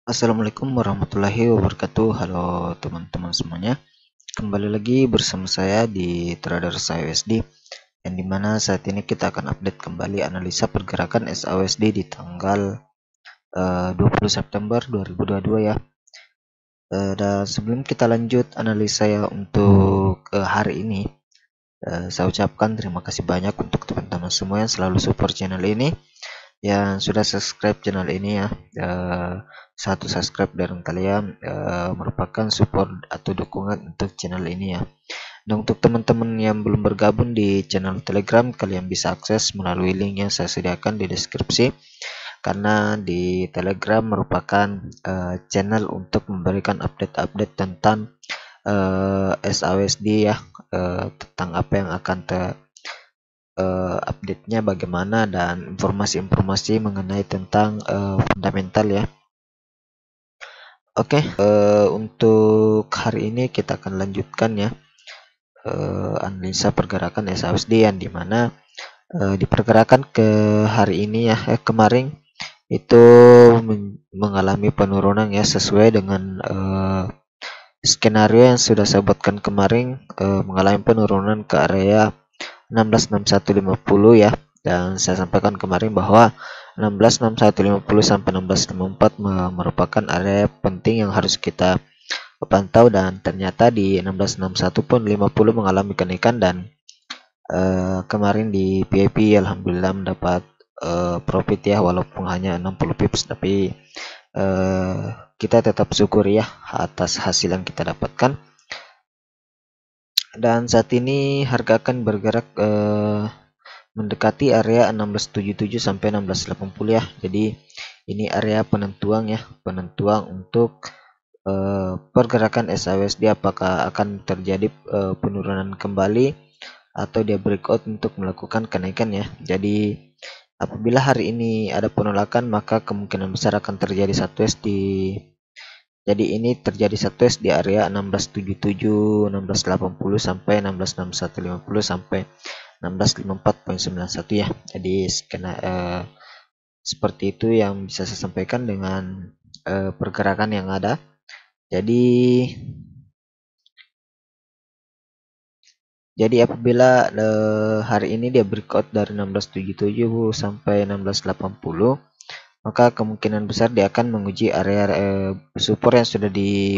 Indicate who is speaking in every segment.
Speaker 1: Assalamualaikum warahmatullahi wabarakatuh. Halo teman-teman semuanya. Kembali lagi bersama saya di Traders USD, yang dimana saat ini kita akan update kembali analisa pergerakan SAUSD di tanggal 20 September 2022 ya. Dan sebelum kita lanjut analisa ya untuk hari ini, saya ucapkan terima kasih banyak untuk teman-teman semua yang selalu support channel ini, yang sudah subscribe channel ini ya. Satu subscribe dari kalian merupakan support atau dukungan untuk channel ini ya. Dan untuk teman-teman yang belum bergabung di channel Telegram, kalian bisa akses melalui link yang saya sediakan di deskripsi, karena di Telegram merupakan channel untuk memberikan update-update tentang SAUSD ya, tentang apa yang akan update-nya bagaimana, dan informasi-informasi mengenai tentang fundamental ya. Oke, untuk hari ini kita akan lanjutkan ya analisa pergerakan SAUSD, yang dimana di pergerakan ke hari ini ya, kemarin itu mengalami penurunan ya, sesuai dengan skenario yang sudah saya buatkan kemarin, mengalami penurunan ke area 166150 ya. Dan saya sampaikan kemarin bahwa 166150 sampai 1654 merupakan area penting yang harus kita pantau, dan ternyata di 1661 pun 50 mengalami kenaikan, dan kemarin di PIP alhamdulillah mendapat profit ya, walaupun hanya 60 pips, tapi kita tetap syukur ya atas hasil yang kita dapatkan. Dan saat ini harga akan bergerak mendekati area 1677 sampai 1680 ya. Jadi ini area penentuan ya, penentuan untuk pergerakan SAUSD, apakah akan terjadi penurunan kembali atau dia breakout untuk melakukan kenaikan ya. Jadi apabila hari ini ada penolakan, maka kemungkinan besar akan terjadi satu S di ini terjadi satu S di area 1677, 1680 sampai 166150 sampai 1654.91 ya. Jadi seperti itu yang bisa saya sampaikan dengan pergerakan yang ada. Jadi apabila hari ini dia breakout dari 1677 sampai 1680, maka kemungkinan besar dia akan menguji area support yang sudah di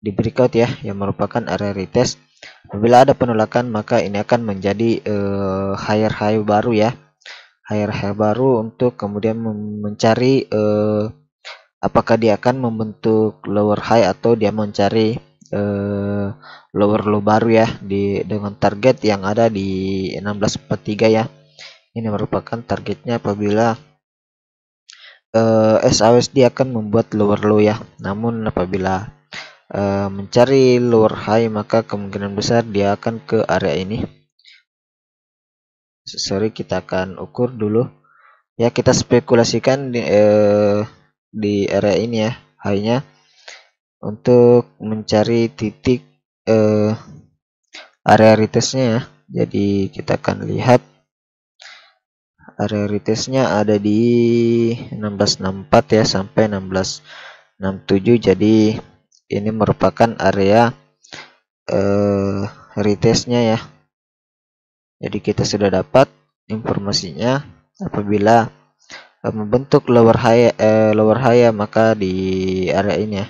Speaker 1: breakout ya, yang merupakan area retest. Apabila ada penolakan, maka ini akan menjadi higher high baru ya, higher high baru untuk kemudian mencari apakah dia akan membentuk lower high atau dia mencari lower low baru ya, dengan target yang ada di 1643 ya. Ini merupakan targetnya apabila SAUSD akan membuat lower low ya. Namun apabila mencari lower high, maka kemungkinan besar dia akan ke area ini. Sorry, kita akan ukur dulu ya, kita spekulasikan di area ini ya, high-nya, untuk mencari titik area retestnya ya. Jadi kita akan lihat area retestnya ada di 1664 ya sampai 1667. Jadi ini merupakan area retestnya ya. Jadi kita sudah dapat informasinya, apabila membentuk lower high maka di area ini ya.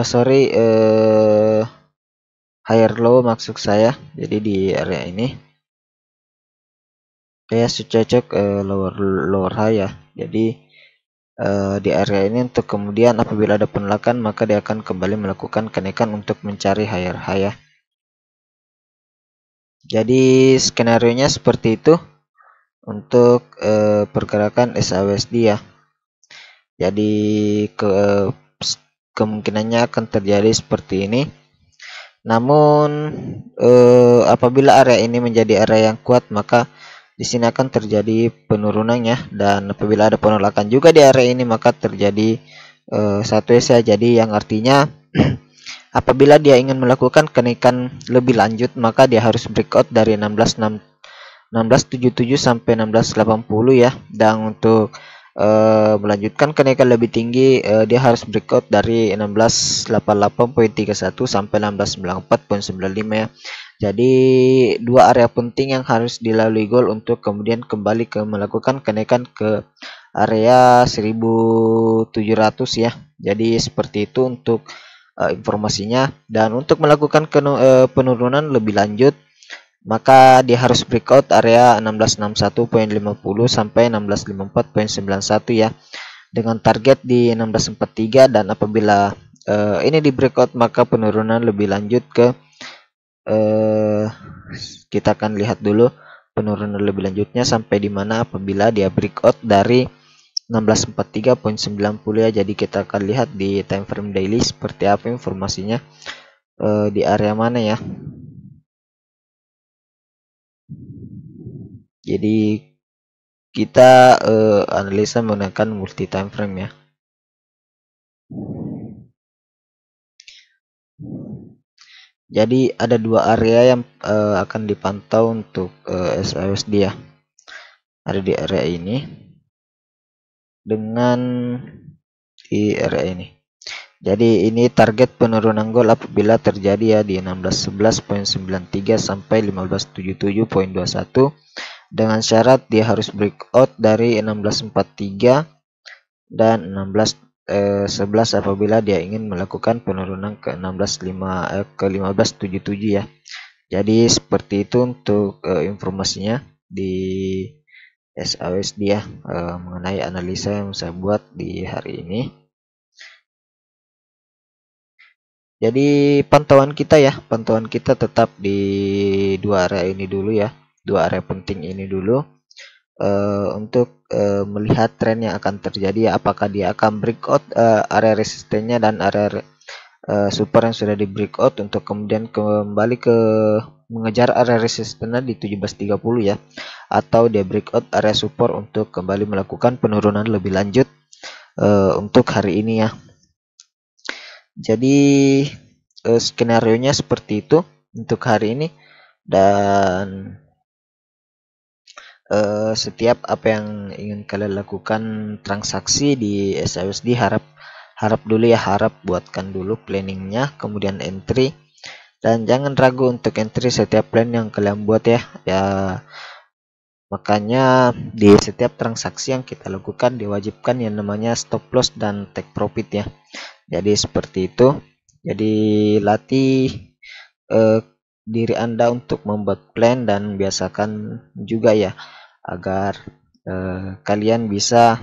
Speaker 1: Sorry, higher low maksud saya. Jadi di area ini ya cocok lower high ya. Jadi di area ini untuk kemudian apabila ada penolakan, maka dia akan kembali melakukan kenaikan untuk mencari higher high ya. Jadi skenario nya seperti itu untuk pergerakan SAUSD ya. Jadi kemungkinannya akan terjadi seperti ini. Namun apabila area ini menjadi area yang kuat, maka di sini akan terjadi penurunannya, dan apabila ada penolakan juga di area ini, maka terjadi satu S ya. Jadi yang artinya apabila dia ingin melakukan kenaikan lebih lanjut, maka dia harus breakout dari 1677 sampai 1680 ya. Dan untuk melanjutkan kenaikan lebih tinggi, dia harus breakout dari 1688.31 sampai 1694.95 ya. Jadi dua area penting yang harus dilalui gold untuk kemudian kembali ke melakukan kenaikan ke area 1700 ya. Jadi seperti itu untuk informasinya. Dan untuk melakukan penurunan lebih lanjut, maka dia harus breakout area 1661.50 sampai 1654.91 ya, dengan target di 1643. Dan apabila ini di breakout, maka penurunan lebih lanjut ke kita akan lihat dulu penurunan lebih lanjutnya sampai di mana apabila dia breakout dari 1643.90 ya. Jadi kita akan lihat di time frame daily seperti apa informasinya di area mana ya. Jadi kita analisa menggunakan multi time frame ya. Jadi ada dua area yang akan dipantau untuk SAUSD ya. Ada di area ini dengan di area ini. Jadi ini target penurunan gold apabila terjadi ya di 1611.93 sampai 1577.21, dengan syarat dia harus breakout dari 1643 dan 1611 apabila dia ingin melakukan penurunan ke 1577 ya. Jadi seperti itu untuk informasinya di SAUSD ya, mengenai analisa yang saya buat di hari ini. Jadi pantauan kita tetap di dua area ini dulu ya, dua area penting ini dulu, untuk melihat tren yang akan terjadi, apakah dia akan breakout area resistennya dan area support yang sudah di breakout untuk kemudian kembali ke mengejar area resistennya di 1730 ya, atau dia breakout area support untuk kembali melakukan penurunan lebih lanjut untuk hari ini ya. Jadi skenario nya seperti itu untuk hari ini. Dan setiap apa yang ingin kalian lakukan transaksi di SAUSD, harap dulu ya, buatkan dulu planningnya, kemudian entry, dan jangan ragu untuk entry setiap plan yang kalian buat ya. Makanya di setiap transaksi yang kita lakukan diwajibkan yang namanya stop loss dan take profit ya. Jadi seperti itu. Jadi latih diri Anda untuk membuat plan dan biasakan juga ya, agar kalian bisa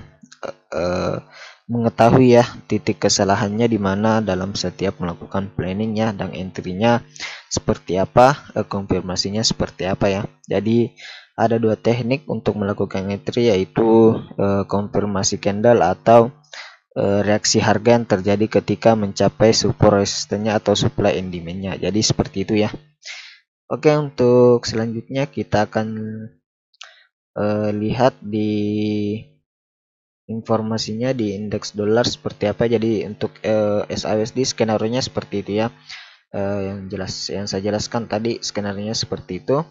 Speaker 1: mengetahui ya titik kesalahannya di mana dalam setiap melakukan planningnya, dan entry-nya seperti apa, konfirmasinya seperti apa ya. Jadi ada dua teknik untuk melakukan entry, yaitu konfirmasi candle atau reaksi harga yang terjadi ketika mencapai support resistennya atau supply and demand-nya. Jadi seperti itu ya. Oke, untuk selanjutnya kita akan lihat di informasinya di indeks dolar seperti apa. Jadi untuk SAUSD skenario-nya seperti itu ya. Yang saya jelaskan tadi skenario-nya seperti itu.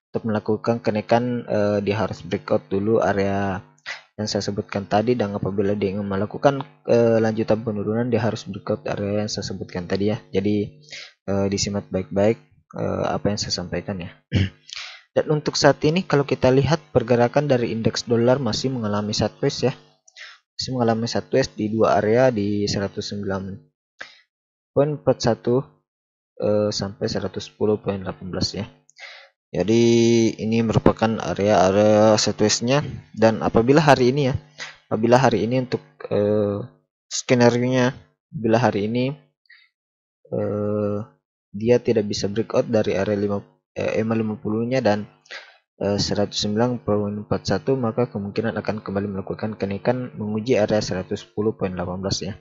Speaker 1: Untuk melakukan kenaikan dia harus breakout dulu area yang saya sebutkan tadi, dan apabila dia ingin melakukan lanjutan penurunan, dia harus breakout area yang saya sebutkan tadi ya. Jadi disimak baik-baik apa yang saya sampaikan ya. Dan untuk saat ini kalau kita lihat pergerakan dari indeks dolar masih mengalami sideways ya, masih mengalami sideways di dua area di 109.41 sampai 110.18 ya. Jadi ini merupakan area sideways-nya. Dan apabila hari ini untuk skenario-nya, bila hari ini dia tidak bisa breakout dari area EMA 50-nya dan 109.41, maka kemungkinan akan kembali melakukan kenaikan menguji area 110.18 ya.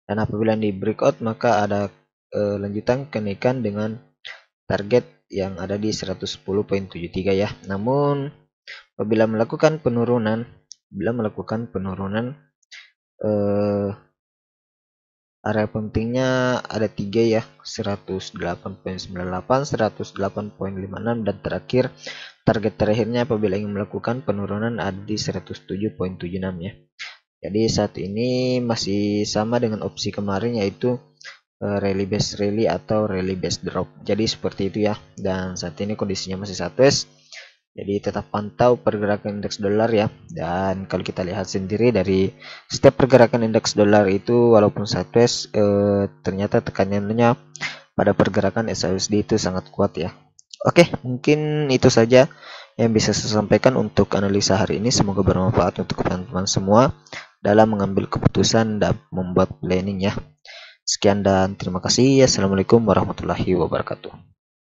Speaker 1: Dan apabila di breakout, maka ada lanjutan kenaikan dengan target yang ada di 110.73 ya. Namun apabila melakukan penurunan, area pentingnya ada 3 ya, 108.98, 108.56, dan terakhir target terakhirnya apabila ingin melakukan penurunan ada di 107.76 ya. Jadi saat ini masih sama dengan opsi kemarin, yaitu rally based rally atau rally based drop. Jadi seperti itu ya, dan saat ini kondisinya masih sideways. Jadi tetap pantau pergerakan indeks dolar ya. Dan kalau kita lihat sendiri dari setiap pergerakan indeks dolar itu walaupun sideways, ternyata tekanannya pada pergerakan SHUSD itu sangat kuat ya. Oke, mungkin itu saja yang bisa saya sampaikan untuk analisa hari ini. Semoga bermanfaat untuk teman-teman semua dalam mengambil keputusan dan membuat planning ya. Sekian dan terima kasih. Assalamualaikum warahmatullahi wabarakatuh.